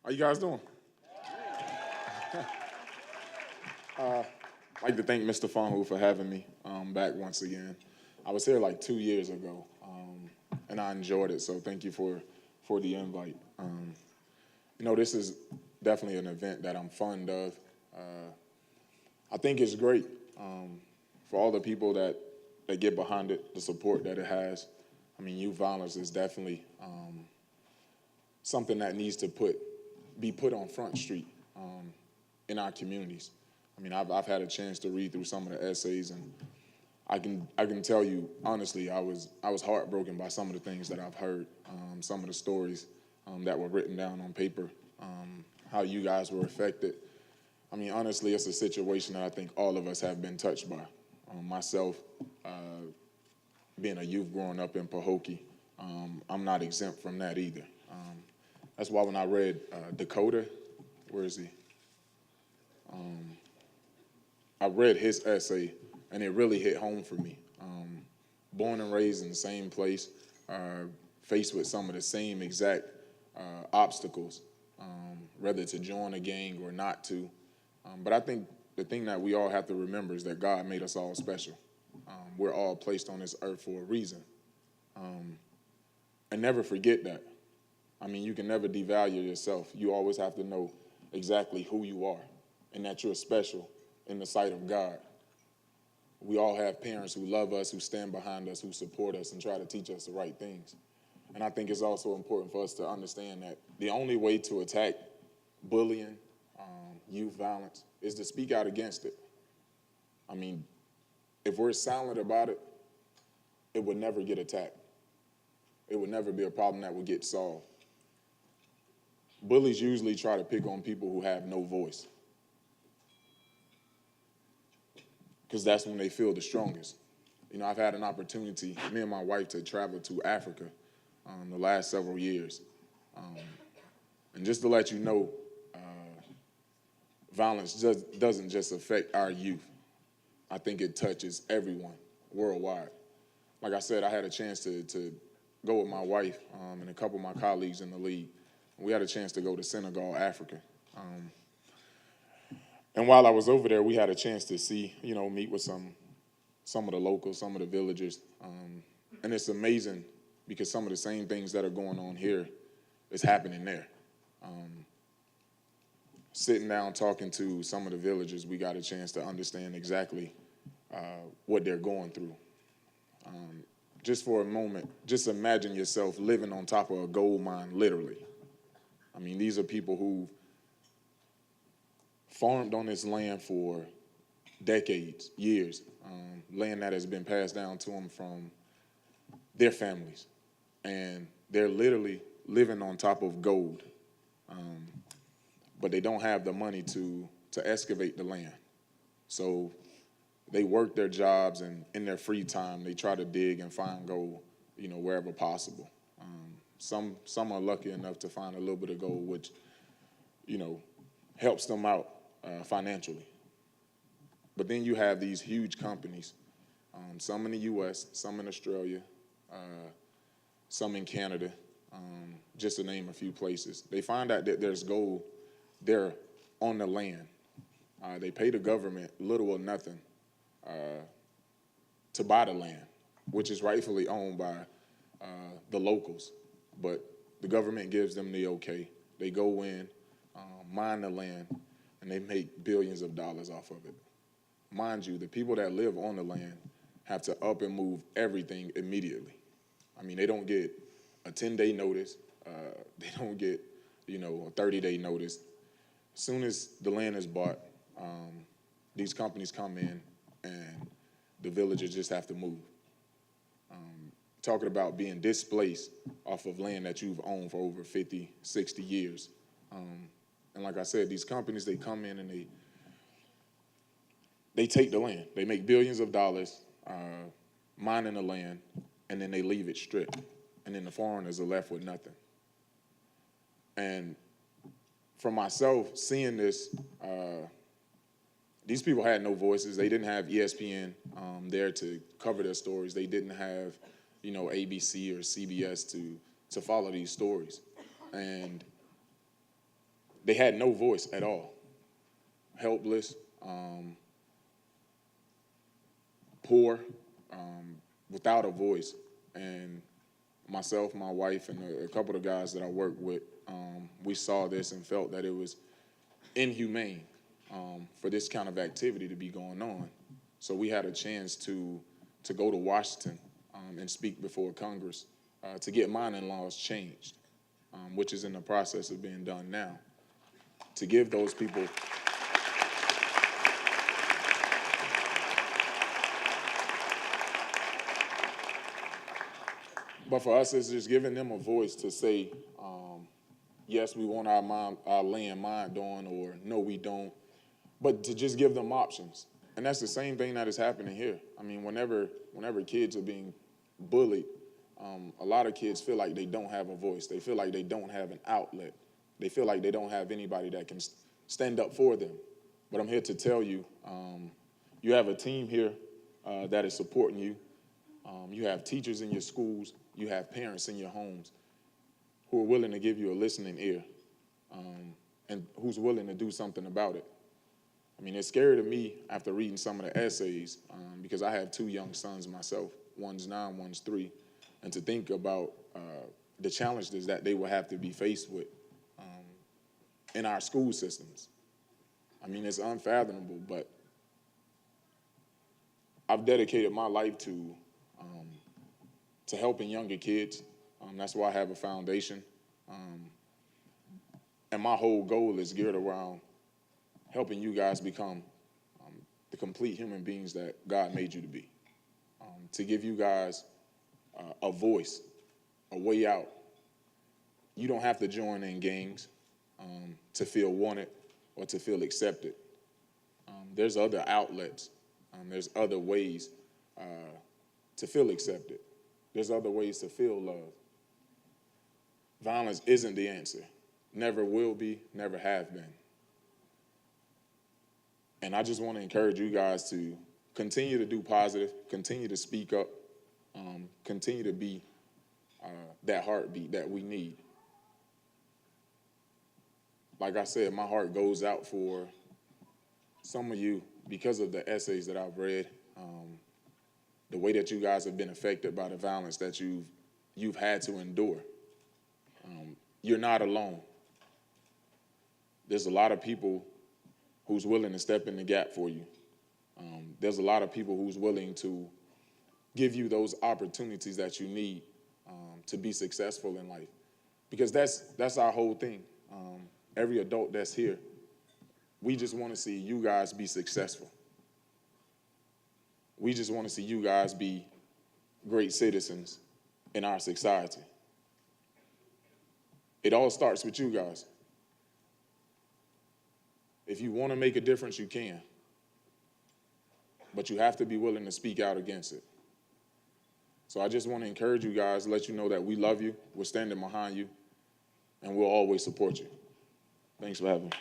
How you guys doing? I'd like to thank Mr. Fonhu for having me back once again. I was here like 2 years ago, and I enjoyed it. So thank you for the invite. This is definitely an event that I'm fond of. I think it's great for all the people that get behind it, the support that it has. I mean, youth violence is definitely something that needs to be put on Front Street in our communities. I mean, I've had a chance to read through some of the essays, and I can tell you honestly, I was heartbroken by some of the things that I've heard, some of the stories that were written down on paper, how you guys were affected. I mean, honestly, it's a situation that I think all of us have been touched by. Myself, being a youth growing up in Pahokee, I'm not exempt from that either. That's why when I read Dakota, where is he? I read his essay, and it really hit home for me. Born and raised in the same place, faced with some of the same exact obstacles, whether to join a gang or not to. But I think the thing that we all have to remember is that God made us all special. We're all placed on this earth for a reason. And never forget that. I mean, you can never devalue yourself. You always have to know exactly who you are and that you're special in the sight of God. We all have parents who love us, who stand behind us, who support us, and try to teach us the right things. And I think it's also important for us to understand that the only way to attack bullying, youth violence, is to speak out against it. I mean, if we're silent about it, it would never get attacked. It would never be a problem that would get solved. Bullies usually try to pick on people who have no voice, because that's when they feel the strongest. I've had an opportunity, me and my wife, to travel to Africa the last several years. And just to let you know, violence doesn't just affect our youth. I think it touches everyone worldwide. Like I said, I had a chance to go with my wife and a couple of my colleagues in the league. We had a chance to go to Senegal, Africa. And while I was over there, we had a chance to meet with some of the locals, some of the villagers. And it's amazing because some of the same things that are going on here is happening there. Sitting down talking to some of the villagers, we got a chance to understand exactly what they're going through. Just for a moment, just imagine yourself living on top of a gold mine, literally. I mean, these are people who farmed on this land for decades, years, land that has been passed down to them from their families. And they're literally living on top of gold, but they don't have the money to excavate the land. So they work their jobs, and in their free time, they try to dig and find gold, wherever possible. Some are lucky enough to find a little bit of gold, which, helps them out financially. But then you have these huge companies, some in the U.S., some in Australia, some in Canada, just to name a few places. They find out that there's gold there on the land. They pay the government little or nothing to buy the land, which is rightfully owned by the locals. But the government gives them the okay. They go in, mine the land, and they make billions of dollars off of it. Mind you, the people that live on the land have to up and move everything immediately. I mean, they don't get a 10-day notice. They don't get, a 30-day notice. As soon as the land is bought, these companies come in, and the villagers just have to move. Talking about being displaced off of land that you've owned for over 50, 60 years. And like I said, these companies, they come in and they take the land. They make billions of dollars mining the land, and then they leave it stripped. And then the foreigners are left with nothing. And for myself, seeing this, these people had no voices. They didn't have ESPN there to cover their stories. They didn't have, ABC or CBS to follow these stories. And they had no voice at all, helpless, poor, without a voice. And myself, my wife, and a couple of guys that I work with, we saw this and felt that it was inhumane for this kind of activity to be going on. So we had a chance to go to Washington and speak before Congress to get mining laws changed, which is in the process of being done now, to give those people but for us, it's just giving them a voice to say, yes, we want our land mined on, or no, we don't, but to just give them options. And that's the same thing that is happening here. I mean, whenever kids are being bullied, a lot of kids feel like they don't have a voice. They feel like they don't have an outlet. They feel like they don't have anybody that can stand up for them. But I'm here to tell you, you have a team here that is supporting you. You have teachers in your schools. You have parents in your homes who are willing to give you a listening ear, and who's willing to do something about it. I mean, it's scary to me after reading some of the essays, because I have 2 young sons myself. One's 9, one's 3. And to think about the challenges that they will have to be faced with in our school systems. I mean, it's unfathomable, but I've dedicated my life to helping younger kids. That's why I have a foundation. And my whole goal is geared around helping you guys become the complete human beings that God made you to be. To give you guys a voice, a way out. You don't have to join in gangs to feel wanted or to feel accepted. There's other outlets. There's other ways to feel accepted. There's other ways to feel love. Violence isn't the answer. Never will be, never have been. And I just want to encourage you guys to continue to do positive, continue to speak up, continue to be that heartbeat that we need. Like I said, my heart goes out for some of you because of the essays that I've read, the way that you guys have been affected by the violence that you've had to endure. You're not alone. There's a lot of people who's willing to step in the gap for you. There's a lot of people who's willing to give you those opportunities that you need to be successful in life. Because that's our whole thing. Every adult that's here, we just want to see you guys be successful. We just want to see you guys be great citizens in our society. It all starts with you guys. If you want to make a difference, you can. But you have to be willing to speak out against it. So I just want to encourage you guys, let you know that we love you, we're standing behind you, and we'll always support you. Thanks for having me.